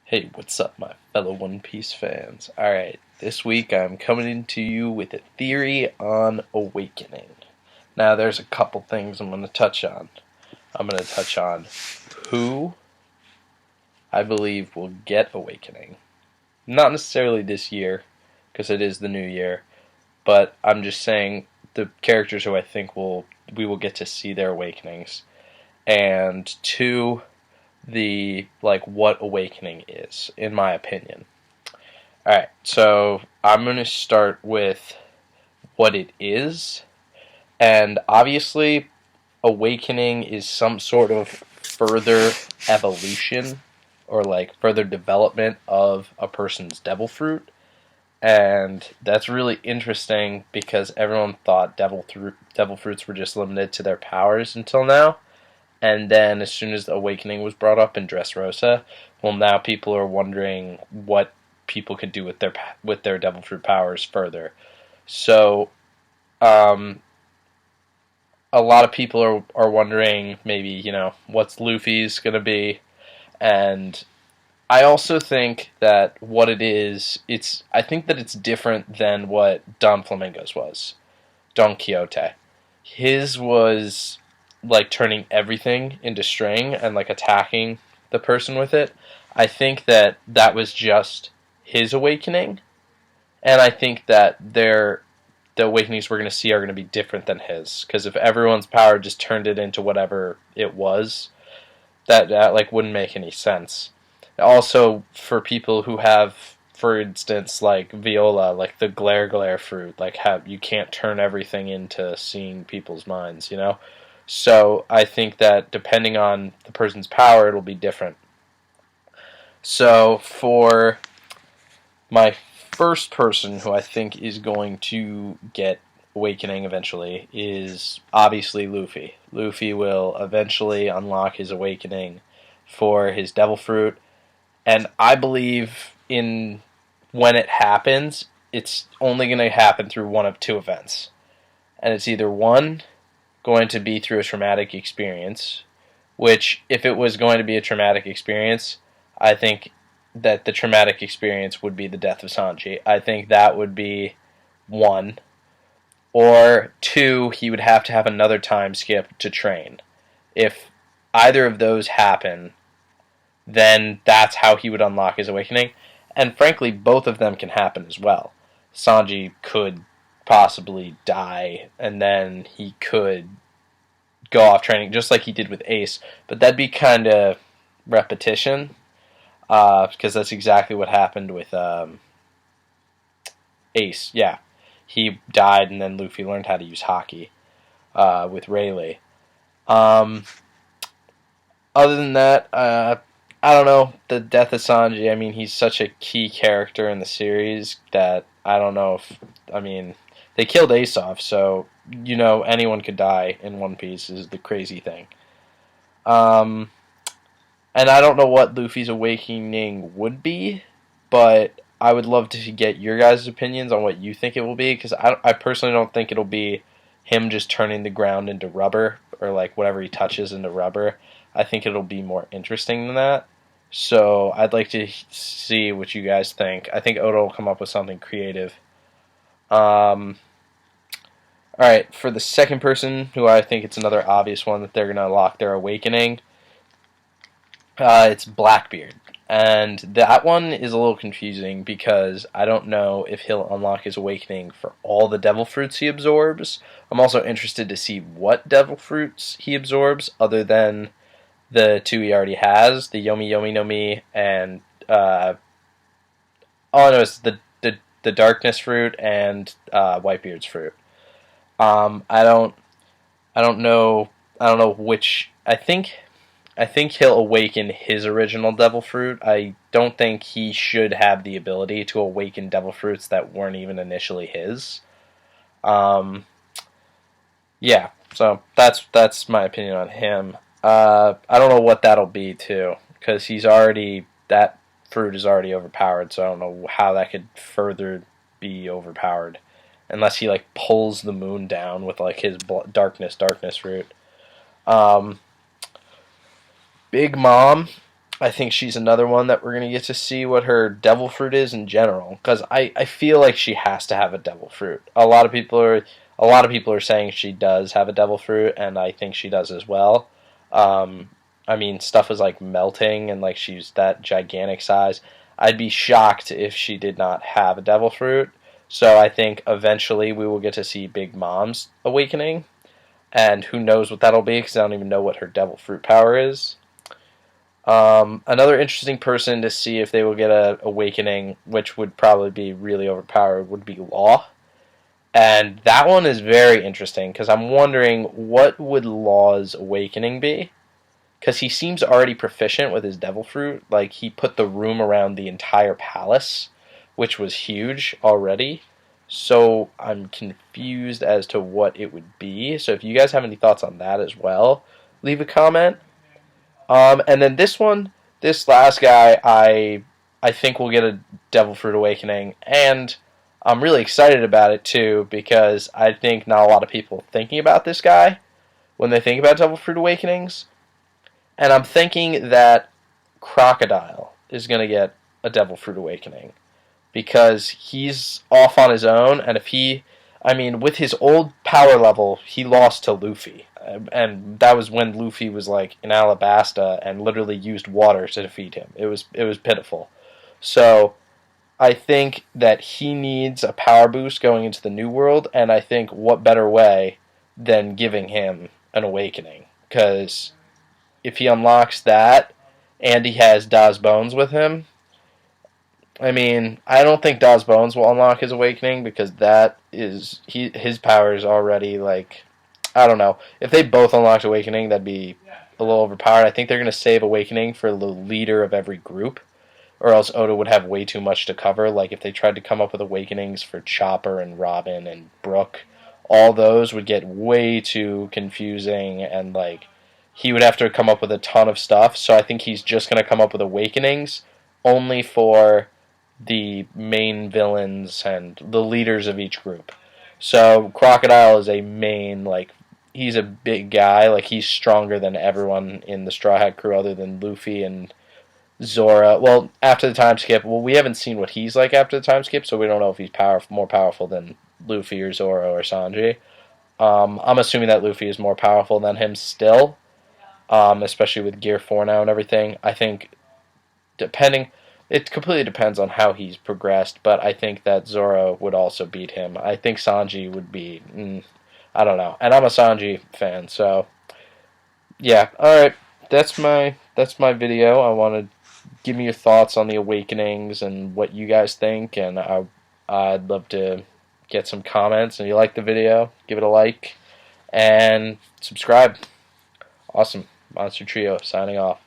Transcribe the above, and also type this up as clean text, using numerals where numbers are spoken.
Hey, what's up, my fellow One Piece fans? Alright, this week I'm coming into you with a theory on awakening. Now, there's a couple things I'm going to touch on. I'm going to touch on who I believe will get awakening. Not necessarily this year, because it is the new year, but I'm just saying the characters who I think we will get to see their awakenings. And two, what awakening is, in my opinion. Alright, so I'm going to start with what it is. And obviously, awakening is some sort of further evolution or further development of a person's devil fruit. And that's really interesting because everyone thought devil fruits were just limited to their powers until now. And then as soon as the awakening was brought up in Dressrosa, well, now people are wondering what people could do with their devil fruit powers further. So, a lot of people are wondering maybe what's Luffy's gonna be, and I also think that what it is, I think that it's different than what Don Flamingo's was, Don Quixote. His was like turning everything into string and like attacking the person with it. I think that was just his awakening, and I think that the awakenings we're going to see are going to be different than his. Because if everyone's power just turned it into whatever it was, that like wouldn't make any sense. Also, for people who have, for instance, like Viola, like the glare fruit, like how you can't turn everything into seeing people's minds, you know. So I think that depending on the person's power, it'll be different. So for my first person who I think is going to get awakening eventually is obviously Luffy. Luffy will eventually unlock his awakening for his devil fruit, and I believe in when it happens, it's only going to happen through one of two events. And it's either one, going to be through a traumatic experience, which if it was going to be a traumatic experience, I think that the traumatic experience would be the death of Sanji. I think that would be one. Or two, he would have to have another time skip to train. If either of those happen, then that's how he would unlock his awakening. And frankly, both of them can happen as well. Sanji could possibly die, and then he could go off training just like he did with Ace, but that'd be kind of repetition, because that's exactly what happened with Ace. Yeah, he died, and then Luffy learned how to use Haki with Rayleigh. Um, Other than that, I don't know. The death of Sanji, I mean, he's such a key character in the series that I don't know if, I mean, they killed Ace off, so, anyone could die in One Piece is the crazy thing. Um, and I don't know what Luffy's awakening would be, but I would love to get your guys' opinions on what you think it will be, because I personally don't think it'll be him just turning the ground into rubber, or like whatever he touches into rubber. I think it'll be more interesting than that. So I'd like to see what you guys think. I think Oda will come up with something creative. Alright, for the second person, who I think it's another obvious one that they're going to unlock their awakening, it's Blackbeard. And that one is a little confusing because I don't know if he'll unlock his awakening for all the devil fruits he absorbs. I'm also interested to see what devil fruits he absorbs other than the two he already has, the Yomi Yomi no Mi and oh no, it's the Darkness fruit and Whitebeard's fruit. I don't know which. I think he'll awaken his original devil fruit. I don't think he should have the ability to awaken devil fruits that weren't even initially his. Um, yeah, so that's my opinion on him. I don't know what that'll be too, because that fruit is already overpowered. So I don't know how that could further be overpowered, unless he like pulls the moon down with like his darkness fruit. Um, Big Mom. I think she's another one that we're gonna get to see what her devil fruit is in general, because I feel like she has to have a devil fruit. A lot of people are saying she does have a devil fruit, and I think she does as well. Um, I mean, stuff is like melting, and like she's that gigantic size. I'd be shocked if she did not have a devil fruit. So I think eventually we will get to see Big Mom's awakening, and who knows what that'll be, because I don't even know what her devil fruit power is. Another interesting person to see if they will get a awakening, which would probably be really overpowered, would be Law. And that one is very interesting because I'm wondering what would Law's awakening be? Because he seems already proficient with his devil fruit. Like he put the room around the entire palace, which was huge already. So I'm confused as to what it would be. So if you guys have any thoughts on that as well, leave a comment. And then this last guy, I think will get a Devil Fruit Awakening, and I'm really excited about it too because I think not a lot of people are thinking about this guy when they think about Devil Fruit Awakenings, and I'm thinking that Crocodile is going to get a Devil Fruit Awakening because he's off on his own, and I mean, with his old power level, he lost to Luffy. And that was when Luffy was like in Alabasta and literally used water to defeat him. It was pitiful. So I think that he needs a power boost going into the new world, and I think what better way than giving him an awakening? Because if he unlocks that and he has Daz Bones with him, I mean, I don't think Daz Bones will unlock his awakening because his power is already like, I don't know. If they both unlocked awakening, that'd be a little overpowered. I think they're gonna save awakening for the leader of every group, or else Oda would have way too much to cover. Like if they tried to come up with awakenings for Chopper and Robin and Brook, all those would get way too confusing, and like he would have to come up with a ton of stuff. So I think he's just gonna come up with awakenings only for the main villains and the leaders of each group. So Crocodile is a main, like, he's a big guy, like he's stronger than everyone in the Straw Hat crew other than Luffy and Zora. Well, after the time skip, well, we haven't seen what he's like after the time skip, so we don't know if he's more powerful than Luffy or Zoro or Sanji. I'm assuming that Luffy is more powerful than him still, especially with Gear 4 now and everything. I think depending, it completely depends on how he's progressed, but I think that Zoro would also beat him. I think Sanji would be, I don't know, and I'm a Sanji fan, so yeah. All right, that's my video. I want to give me your thoughts on the awakenings and what you guys think, and I'd love to get some comments. And if you like the video, give it a like and subscribe. Awesome. Monster Trio signing off.